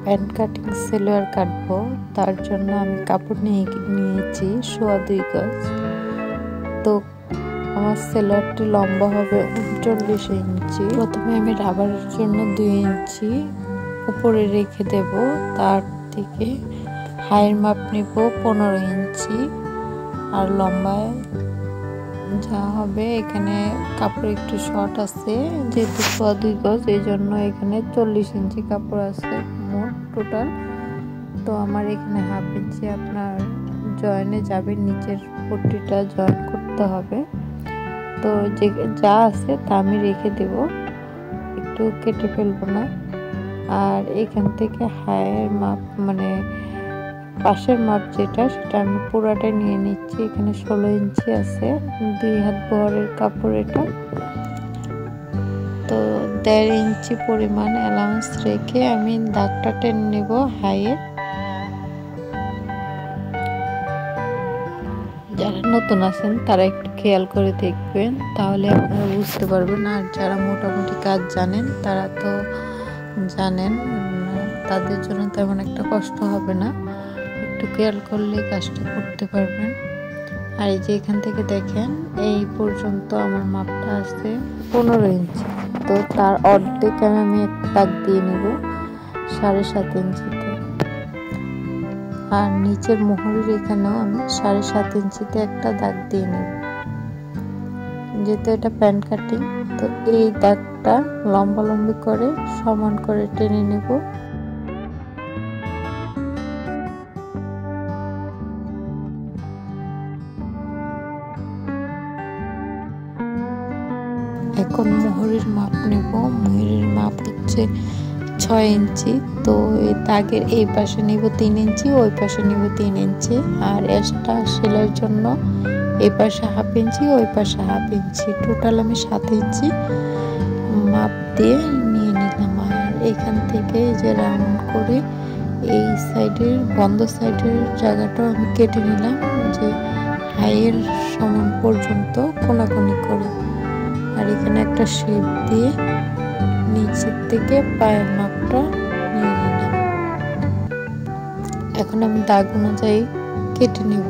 Pant cutting salwar কাটবো, তার জন্য আমি কাপড় নিয়েছি 2.25 গজ। তো আমার সেলোয়ারটি লম্বা হবে 39 ইঞ্চি। প্রথমে আমি রাবারের জন্য 2 ইঞ্চি উপরে রেখে দেব, তার থেকে হাইয়ের মাপ নিব 15 ইঞ্চি। আর লম্বায় যা হবে, এখানে কাপড় একটু শর্ট আছে যেহেতু 2.25 গজ, এই জন্য এখানে 40 ইঞ্চি কাপড় আছে মোট টোটাল। তো আমার এখানে হাফ ইঞ্চি আপনার জয়েনে যাবে, নিচের পট্টিটা জয়েন করতে হবে। তো যে যা আছে তা আমি রেখে দেব, একটু কেটে ফেলবো না। আর এখান থেকে হাইয়ের মাপ মানে পাশের মাপ যেটা, সেটা আমি পুরাটাই নিয়ে নিচ্ছি। এখানে 16 ইঞ্চি আছে, 2 হাত বহরের কাপড় এটা। তো 1.5 ইঞ্চি পরিমাণ অ্যালাউন্স রেখে আমি দাগটা টেনে নেব হাইয়ের। যারা নতুন আছেন তারা একটু খেয়াল করে দেখবেন, তাহলে আপনারা বুঝতে পারবেন। আর যারা মোটামুটি কাজ জানেন তারা তো জানেন, তাদের জন্য তেমন একটা কষ্ট হবে না, একটু খেয়াল করলে কাজটা করতে পারবেন। আর এই যে এখান থেকে দেখেন এই পর্যন্ত আমার মাপটা আছে 15 ইঞ্চি। তো তার অর্ধেক আমি একটা দাগ দিয়ে নেব 7.5 ইঞ্চিতে। আর নিচের মোহরের এখানেও আমি 7.5 ইঞ্চিতে একটা দাগ দিয়ে নেব, যেহেতু এটা প্যান্ট কাটিং। তো এই দাগটা লম্বালম্বি করে সমান করে টেনে নেব। এখন মোহরের মাপ নেব। মোহরের মাপ হচ্ছে 6 ইঞ্চি। তো এই দাগের এই পাশে নিব 3 ইঞ্চি, ওই পাশে নিব 3 ইঞ্চি। আর এক্সট্রা সেলাইয়ের জন্য এই পাশে হাফ ইঞ্চি, ওই পাশে হাফ ইঞ্চি, টোটাল আমি 7 ইঞ্চি মাপ দিয়ে নিয়ে নিলাম। আর এখান থেকে যে রাউন্ড করে এই সাইডের বন্ধ সাইডের জায়গাটাও আমি কেটে নিলাম, যে হাইয়ের সমান পর্যন্ত কোনাকুনি করে। আর এখানে একটা শেপ দিয়ে নিচের থেকে পায়ের মাপটা নিয়ে নিলাম। এখন আমি দাগ অনুযায়ী কেটে নেব।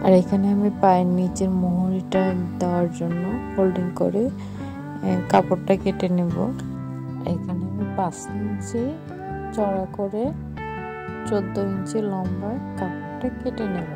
আর এখানে আমি পায়ের নিচের মোহরিটা দেওয়ার জন্য ফোল্ডিং করে কাপড়টা কেটে নেব। এখানে আমি 5 ইঞ্চি চড়া করে 14 ইঞ্চি লম্বা কাপড়টা কেটে নেব।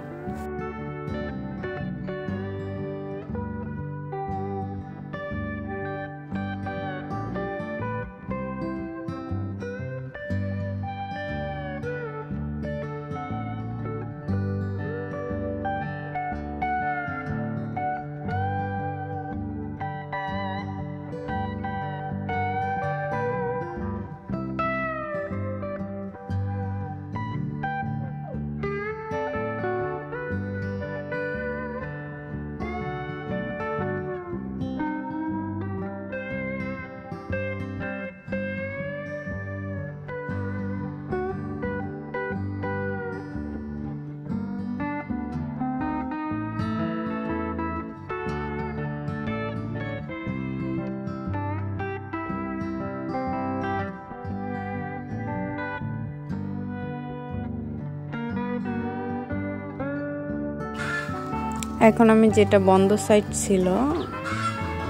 এখন আমি যেটা বন্ধ সাইড ছিল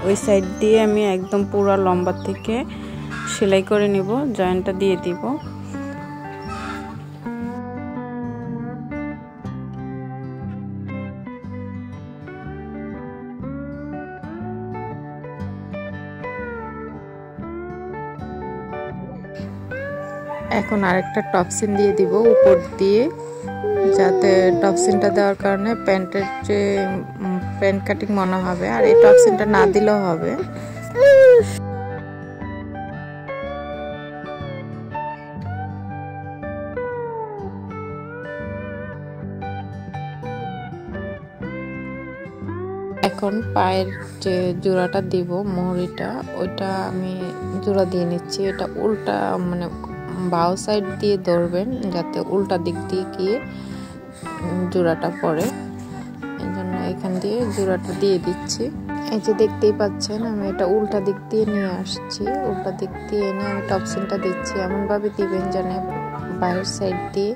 ওই সাইড দিয়ে আমি একদম পুরো লম্বা থেকে সেলাই করে নিব, জয়েন্টটা দিয়ে দিব। এখন আরেকটা টপসিন দিয়ে দিব উপর দিয়ে। যাতে টক্সিনটা দেওয়ার কারণে প্যান্টের যে প্যান্ট কাটিং মনে হবে, আর এই টক্সিনটা না দিলেও হবে। এখন পায়ের যে জোড়াটা দিব মোহরিটা, ওইটা আমি জোড়া দিয়ে নিচ্ছি। এটা উল্টা মানে বাউ সাইড দিয়ে ধরবেন যাতে উল্টা দিক দিয়ে গিয়ে জোড়াটা পড়ে, এই জন্য এখান দিয়ে জোড়াটা দিয়ে দিচ্ছি। এই যে দেখতেই পাচ্ছেন আমি এটা উল্টা দিক দিয়ে নিয়ে আসছি। উল্টা দিক দিয়ে এনে আমি টপসিনটা দিচ্ছি। এমনভাবে দিবেন যেন বাইরের সাইড দিয়ে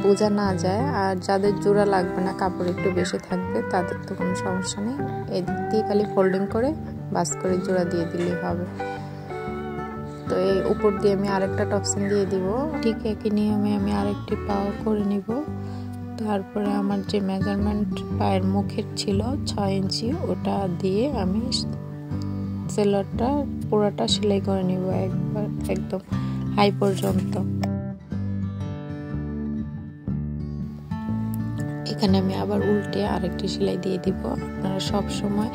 বোঝা না যায়। আর যাদের জোড়া লাগবে না, কাপড় একটু বেশি থাকবে, তাদের তো কোনো সমস্যা নেই। এই দিক দিয়ে খালি ফোল্ডিং করে বাস করে জোড়া দিয়ে দিলেই হবে। তো এই উপর দিয়ে আমি আরেকটা টপসিন দিয়ে দিব। ঠিক একই নিয়মে আমি আরেকটি পাও করে নিব। তারপরে আমার যে মেজারমেন্ট পায়ের মুখের ছিল 6 ইঞ্চি, ওটা দিয়ে আমি সেলারটা পুরোটা সেলাই করে নিব একবার একদম হাই পর্যন্ত। এখানে আমি আবার উল্টে আরেকটি সেলাই দিয়ে দিব। আপনারা সব সময়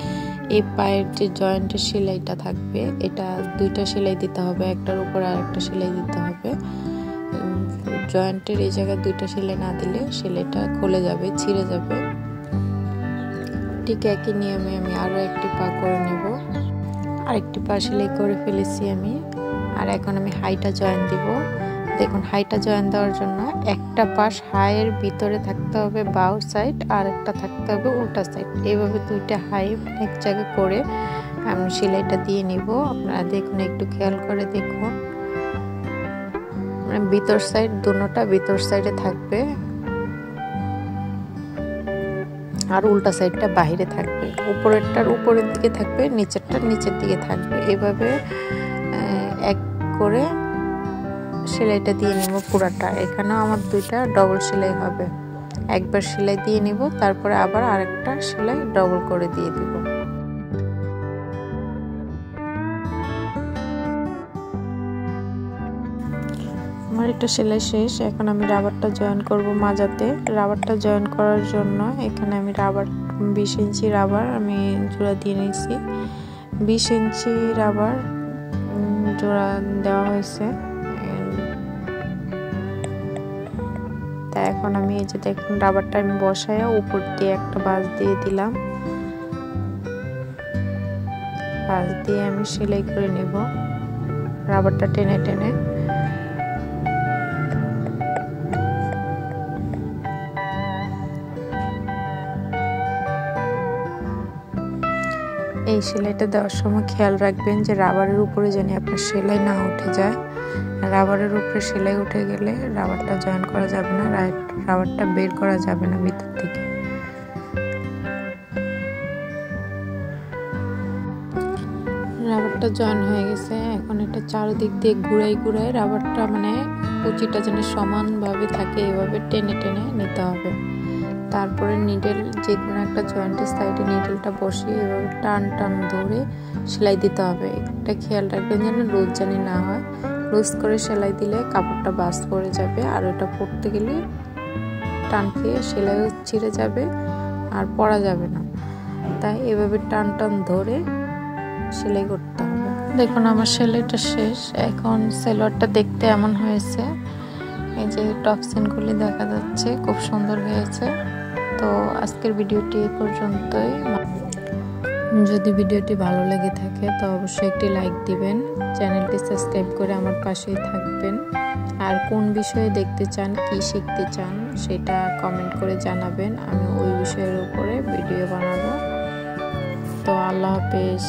এই পায়ের যে জয়েন্টের সেলাইটা থাকবে, এটা দুইটা সেলাই দিতে হবে, একটার উপরে আরেকটা সেলাই দিতে হবে। জয়েন্টের এই জায়গায় দুইটা সেলাই না দিলে সেলাইটা খুলে যাবে, ছিঁড়ে যাবে। ঠিক একই নিয়মে আমি আরো একটি পা করে নেব। আরেকটি পা সেলাই করে ফেলেছি আমি। আর এখন আমি হাইটা জয়েন দিব। দেখুন, হাইটা জয়েন দেওয়ার জন্য একটা পাশ হাইয়ের ভিতরে থাকতে হবে বাউ সাইড, আর একটা থাকতে হবে উল্টা সাইড। এইভাবে দুইটা হাই এক জায়গায় করে আমি সেলাইটা দিয়ে নিব। আপনারা দেখুন, একটু খেয়াল করে দেখুন, মানে ভিতর সাইড দুটোটা ভিতর সাইডে থাকবে আর উল্টা সাইডটা বাহিরে থাকবে। উপরেরটার উপরের দিকে থাকবে, নিচেরটার নিচের দিকে থাকবে। এভাবে এক করে সেলাইটা দিয়ে নিব পুরাটা। এখানেও আমার দুইটা ডবল সেলাই হবে। একবার সেলাই দিয়ে নিব, তারপরে আবার আরেকটা সেলাই ডবল করে দিয়ে দিব। আমার এটা সেলাই শেষ। এখন আমি রাবারটা জয়েন করব মাজাতে। রাবারটা জয়েন করার জন্য এখানে আমি রাবার 20 ইঞ্চি রাবার আমি জোড়া দিয়ে নিয়েছি। 20 ইঞ্চি রাবার জোড়া দেওয়া হয়েছে। তা এখন আমি এই যে দেখুন রাবারটা আমি বসায় উপর দিয়ে একটা বাঁশ দিয়ে দিলাম। বাঁশ দিয়ে আমি সেলাই করে নেব রাবারটা টেনে টেনে। এই সেলাইটা দেওয়ার সময় খেয়াল রাখবেন যে রাবারের উপরে যেন আপনার সেলাই না উঠে যায়। রাবারের উপরে সেলাই উঠে গেলে রাবারটা জয়েন করা যাবে না, রাবারটা বের করা যাবে না ভিতর থেকে। রাবারটা জয়েন হয়ে গেছে। এখন এটা চারিদিক দিয়ে ঘুরাই ঘুরাই রাবারটা মানে কুচিটা যেন সমানভাবে থাকে, এভাবে টেনে টেনে নিতে হবে। তারপরে নিডেল যে কোনো একটা জয়েন্টের সাইডে নিডেলটা বসিয়ে এভাবে টান টান ধরে সেলাই দিতে হবে। এটা খেয়াল রাখবেন যেন লুজ জানি না হয়। লুজ করে সেলাই দিলে কাপড়টা বাস পড়ে যাবে, আর ওটা পরতে গেলে টান খেয়ে সেলাইও ছিঁড়ে যাবে আর পরা যাবে না। তাই এভাবে টান টান ধরে সেলাই করতে হবে। দেখুন আমার সেলাইটা শেষ। এখন সেলোয়ারটা দেখতে এমন হয়েছে। এই যে টপসিনগুলি দেখা যাচ্ছে, খুব সুন্দর হয়েছে। তো আজকের ভিডিওটি এই পর্যন্তই। যদি ভিডিওটি ভালো লেগে থাকে তো অবশ্যই একটি লাইক দিবেন, চ্যানেলটি সাবস্ক্রাইব করে আমার পাশেই থাকবেন। আর কোন বিষয়ে দেখতে চান, কি শিখতে চান সেটা কমেন্ট করে জানাবেন, আমি ওই বিষয়ের উপরে ভিডিও বানাবো। তো আল্লাহ হাফেজ।